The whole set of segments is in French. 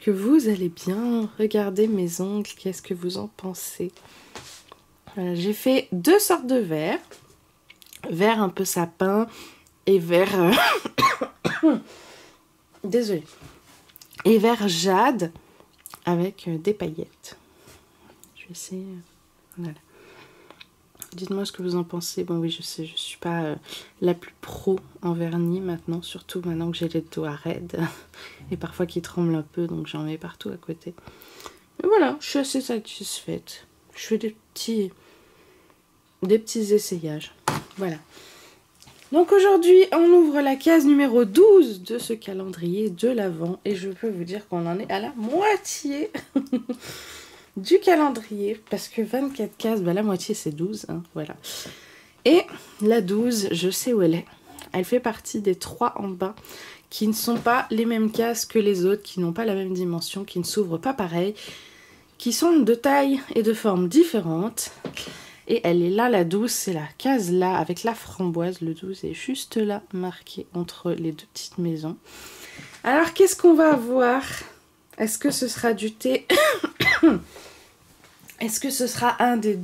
que vous allez bien. Regardez mes ongles, qu'est-ce que vous en pensez? Voilà, j'ai fait deux sortes de verres. Vert un peu sapin et vert... Désolée. Et vert jade avec des paillettes. Je vais essayer... Voilà. Dites-moi ce que vous en pensez. Bon oui, je sais, je suis pas la plus pro en vernis maintenant, surtout maintenant que j'ai les doigts raides et parfois qui tremblent un peu, donc j'en mets partout à côté. Mais voilà, je suis assez satisfaite. Je fais des petits essayages. Voilà. Donc aujourd'hui, on ouvre la case numéro 12 de ce calendrier de l'Avent et je peux vous dire qu'on en est à la moitié du calendrier, parce que 24 cases, bah la moitié c'est 12, hein, voilà. Et la 12, je sais où elle est. Elle fait partie des 3 en bas, qui ne sont pas les mêmes cases que les autres, qui n'ont pas la même dimension, qui ne s'ouvrent pas pareil, qui sont de taille et de forme différentes. Et elle est là, la 12, c'est la case là, avec la framboise. Le 12 est juste là, marqué entre les deux petites maisons. Alors, qu'est-ce qu'on va avoir? Est-ce que ce sera du thé? Est-ce que ce sera une des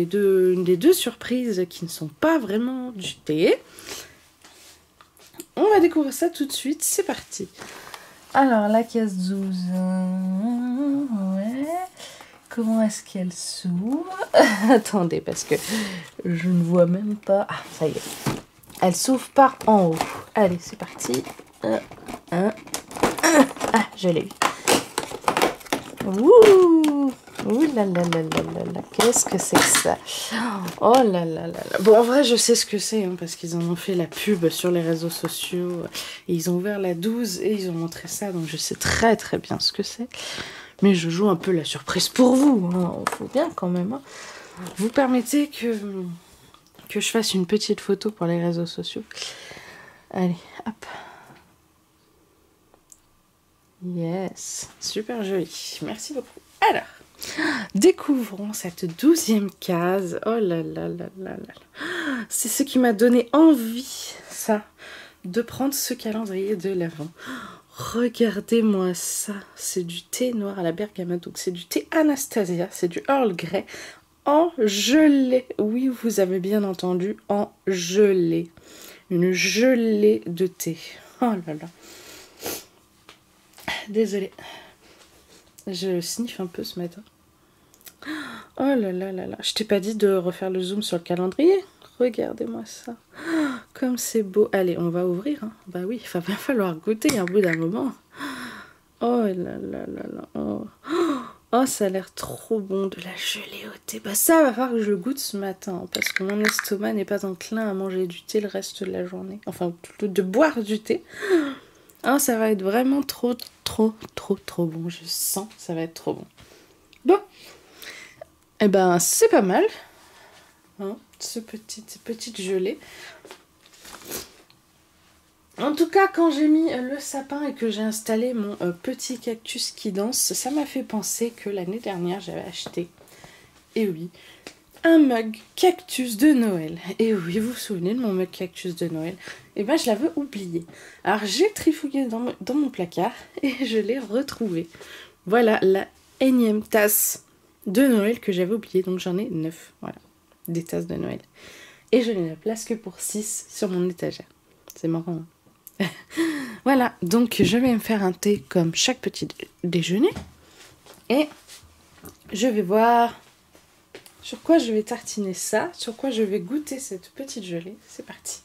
deux surprises qui ne sont pas vraiment du thé? On va découvrir ça tout de suite, c'est parti. Alors, la case 12, ouais. Comment est-ce qu'elle s'ouvre? Attendez, parce que je ne vois même pas. Ah, ça y est. Elle s'ouvre par en haut. Allez, c'est parti. Ah, je l'ai eu. Ouh, ouh là là là là là là, qu'est-ce que c'est que ça? Oh là là là là. Bon, en vrai, je sais ce que c'est, hein, parce qu'ils en ont fait la pub sur les réseaux sociaux. Et ils ont ouvert la 12 et ils ont montré ça, donc je sais très très bien ce que c'est. Mais je joue un peu la surprise pour vous, hein. Faut bien quand même. Hein. Vous permettez que je fasse une petite photo pour les réseaux sociaux. Allez, hop. Yes, super joli. Merci beaucoup. Alors, découvrons cette 12e case. Oh là là là là là. C'est ce qui m'a donné envie, ça, de prendre ce calendrier de l'Avent. Regardez-moi ça. C'est du thé noir à la bergamote. Donc c'est du thé Anastasia. C'est du Earl Grey en gelée. Oui, vous avez bien entendu, en gelée. Une gelée de thé. Oh là là. Désolée. Je sniffe un peu ce matin. Oh là là là là. Je t'ai pas dit de refaire le zoom sur le calendrier? Regardez-moi ça. Comme c'est beau. Allez, on va ouvrir. Hein. Bah oui, il va bien falloir goûter un bout d'un moment. Oh là là là là. Oh. Oh, ça a l'air trop bon de la gelée au thé. Bah ça va falloir que je le goûte ce matin. Parce que mon estomac n'est pas enclin à manger du thé le reste de la journée. Enfin, plutôt de boire du thé. Oh, ça va être vraiment trop bon. Je sens que ça va être trop bon. Bon. Eh ben, c'est pas mal. Hein, cette petite gelée. En tout cas, quand j'ai mis le sapin et que j'ai installé mon petit cactus qui danse, ça m'a fait penser que l'année dernière, j'avais acheté, et oui, un mug cactus de Noël. Et oui, vous vous souvenez de mon mug cactus de Noël? Et ben, je l'avais oublié. Alors, j'ai trifouillé dans mon placard et je l'ai retrouvé. Voilà la énième tasse de Noël que j'avais oubliée. Donc, j'en ai 9. Voilà, des tasses de Noël. Et je n'ai la place que pour 6 sur mon étagère. C'est marrant, hein? Voilà, donc je vais me faire un thé comme chaque petit déjeuner. Et je vais voir sur quoi je vais tartiner ça, sur quoi je vais goûter cette petite gelée. C'est parti.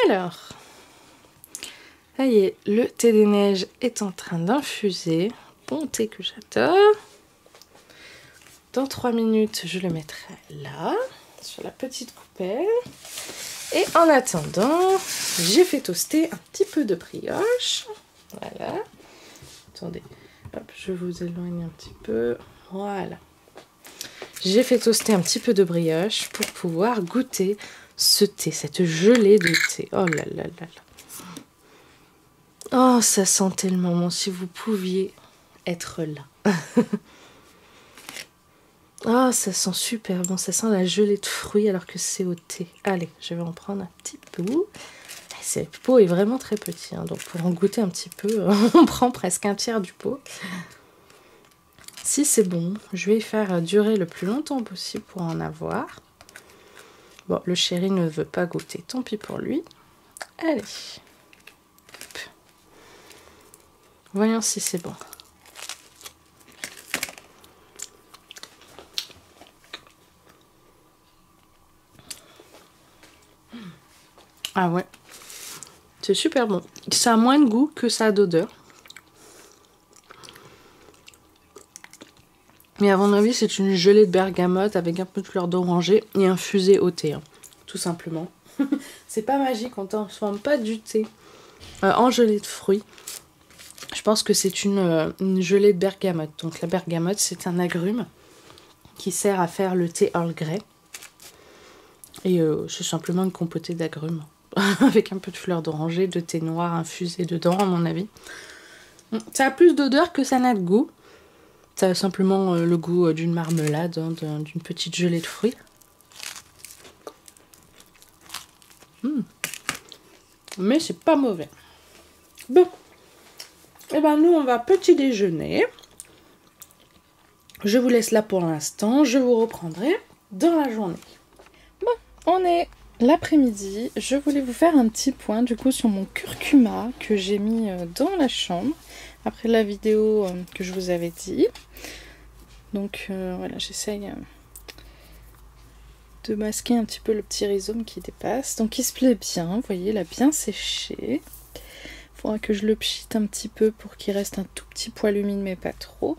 Alors, ça y est, le thé des neiges est en train d'infuser. Bon thé que j'adore. Dans 3 minutes, je le mettrai là, sur la petite coupelle. Et en attendant, j'ai fait toaster un petit peu de brioche. Voilà. Attendez, hop, je vous éloigne un petit peu. Voilà. J'ai fait toaster un petit peu de brioche pour pouvoir goûter ce thé, cette gelée de thé. Oh là là là là. Oh, ça sent tellement bon, si vous pouviez être là. Oh, ça sent super bon, ça sent la gelée de fruits alors que c'est au thé. Allez, je vais en prendre un petit bout. Le pot est vraiment très petit, hein, donc pour en goûter un petit peu, on prend presque un tiers du pot. Si c'est bon, je vais faire durer le plus longtemps possible pour en avoir. Bon, le chéri ne veut pas goûter, tant pis pour lui. Allez. Hop. Voyons si c'est bon. Ah ouais, c'est super bon. Ça a moins de goût que ça a d'odeur. Mais à mon avis, c'est une gelée de bergamote avec un peu de fleur d'oranger et infusée au thé, hein, tout simplement. C'est pas magique, on ne transforme pas du thé en gelée de fruits. Je pense que c'est une gelée de bergamote. Donc la bergamote, c'est un agrume qui sert à faire le thé Earl Grey. Et c'est simplement une compotée d'agrumes avec un peu de fleur d'oranger, de thé noir infusé dedans, à mon avis. Ça a plus d'odeur que ça n'a de goût. Ça a simplement le goût d'une marmelade, hein, d'une petite gelée de fruits. Mais c'est pas mauvais. Bon. Et ben nous, on va petit déjeuner. Je vous laisse là pour l'instant. Je vous reprendrai dans la journée. Bon, on est l'après-midi. Je voulais vous faire un petit point du coup sur mon curcuma que j'ai mis dans la chambre après la vidéo que je vous avais dit. Donc voilà, j'essaye de masquer un petit peu le petit rhizome qui dépasse. Donc il se plaît bien, vous voyez, il a bien séché. Il faudra que je le pchite un petit peu pour qu'il reste un tout petit poil humide, mais pas trop.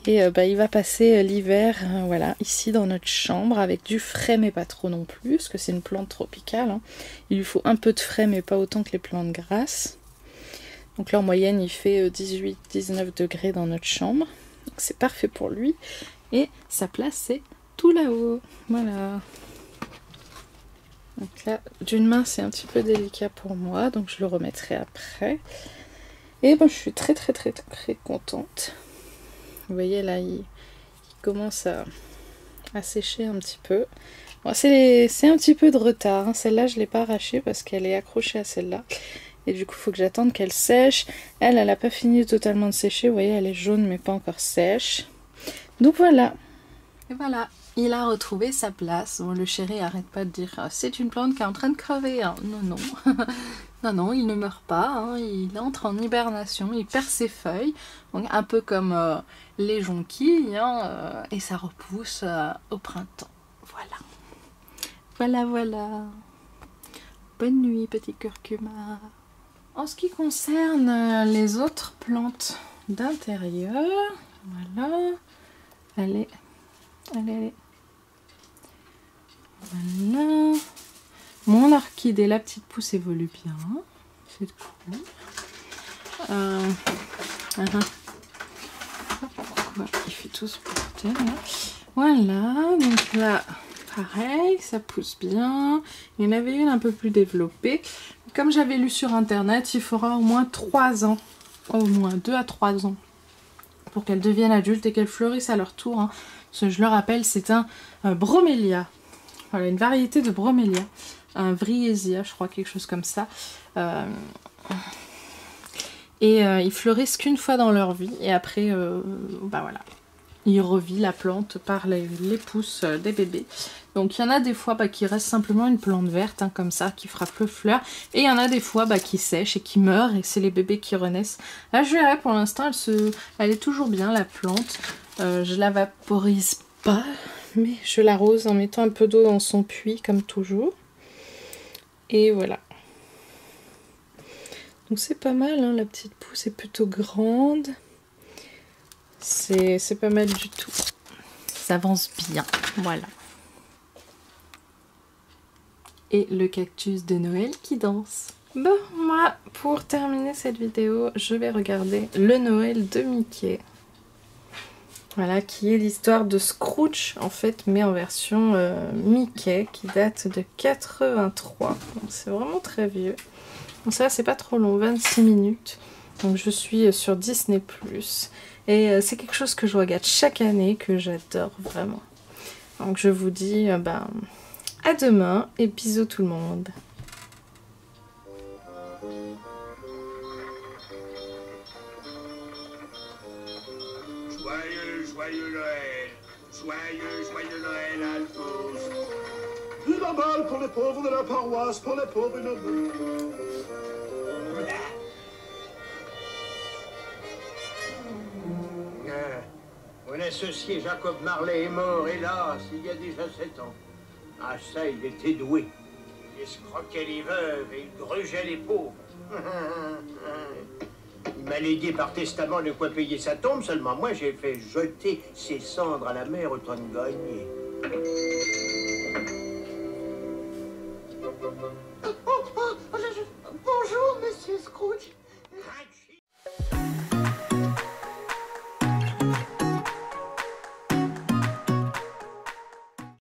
Et il va passer l'hiver, voilà, ici dans notre chambre, avec du frais, mais pas trop non plus, parce que c'est une plante tropicale. Hein. Il lui faut un peu de frais, mais pas autant que les plantes grasses. Donc là, en moyenne, il fait 18-19 degrés dans notre chambre. Donc c'est parfait pour lui. Et sa place, c'est tout là-haut. Voilà. Donc là, d'une main, c'est un petit peu délicat pour moi, donc je le remettrai après. Et bon, je suis très contente. Vous voyez là, il commence à sécher un petit peu. Bon, c'est un petit peu de retard. Hein. Celle-là, je ne l'ai pas arrachée parce qu'elle est accrochée à celle-là. Et du coup, il faut que j'attende qu'elle sèche. Elle n'a pas fini totalement de sécher. Vous voyez, elle est jaune mais pas encore sèche. Donc voilà. Et voilà, il a retrouvé sa place. Bon, le chéri arrête pas de dire c'est une plante qui est en train de crever. Hein. Non. Non, il ne meurt pas, hein, il entre en hibernation, il perd ses feuilles, donc un peu comme les jonquilles, hein, et ça repousse au printemps. Voilà. Bonne nuit, petit curcuma. En ce qui concerne les autres plantes d'intérieur, voilà, allez. Voilà. Mon orchidée, la petite pousse, évolue bien. C'est cool. Pourquoi il fait tout ce bordel là. Voilà, donc là, pareil, ça pousse bien. Il y en avait une un peu plus développée. Comme j'avais lu sur internet, il faudra au moins 3 ans, au moins 2 à 3 ans, pour qu'elles deviennent adultes et qu'elles fleurissent à leur tour. Hein. Parce que je le rappelle, c'est un bromélia. Voilà, une variété de bromélia. Un vriesia, je crois, quelque chose comme ça. Ils fleurissent qu'une fois dans leur vie. Et après, voilà. Ils revivent la plante par les pousses des bébés. Donc il y en a des fois qui reste simplement une plante verte, hein, comme ça, qui fera peu de fleurs. Et il y en a des fois qui sèchent et qui meurent. Et c'est les bébés qui renaissent. Là, je verrai pour l'instant, elle est toujours bien, la plante. Je la vaporise pas. Mais je l'arrose en mettant un peu d'eau dans son puits, comme toujours. Et voilà. Donc c'est pas mal, hein, la petite pousse est plutôt grande. C'est pas mal du tout. Ça avance bien, voilà. Et le cactus de Noël qui danse. Bon, moi, pour terminer cette vidéo, je vais regarder le Noël de Mickey. Voilà, qui est l'histoire de Scrooge, en fait, mais en version Mickey, qui date de 83. C'est vraiment très vieux. Donc ça, c'est pas trop long, 26 minutes. Donc je suis sur Disney+. Et c'est quelque chose que je regarde chaque année, que j'adore vraiment. Donc je vous dis à demain et bisous tout le monde. Joyeux Noël, joyeux Noël à tous. Vive la balle pour les pauvres de la paroisse, pour les pauvres nobles. Mon associé Jacob Marley est mort, hélas, il y a déjà 7 ans. Ah ça, il était doué. Il escroquait les veuves et il grugeait les pauvres. Il m'a légué par testament de quoi payer sa tombe, seulement moi j'ai fait jeter ses cendres à la mer autant de gagner.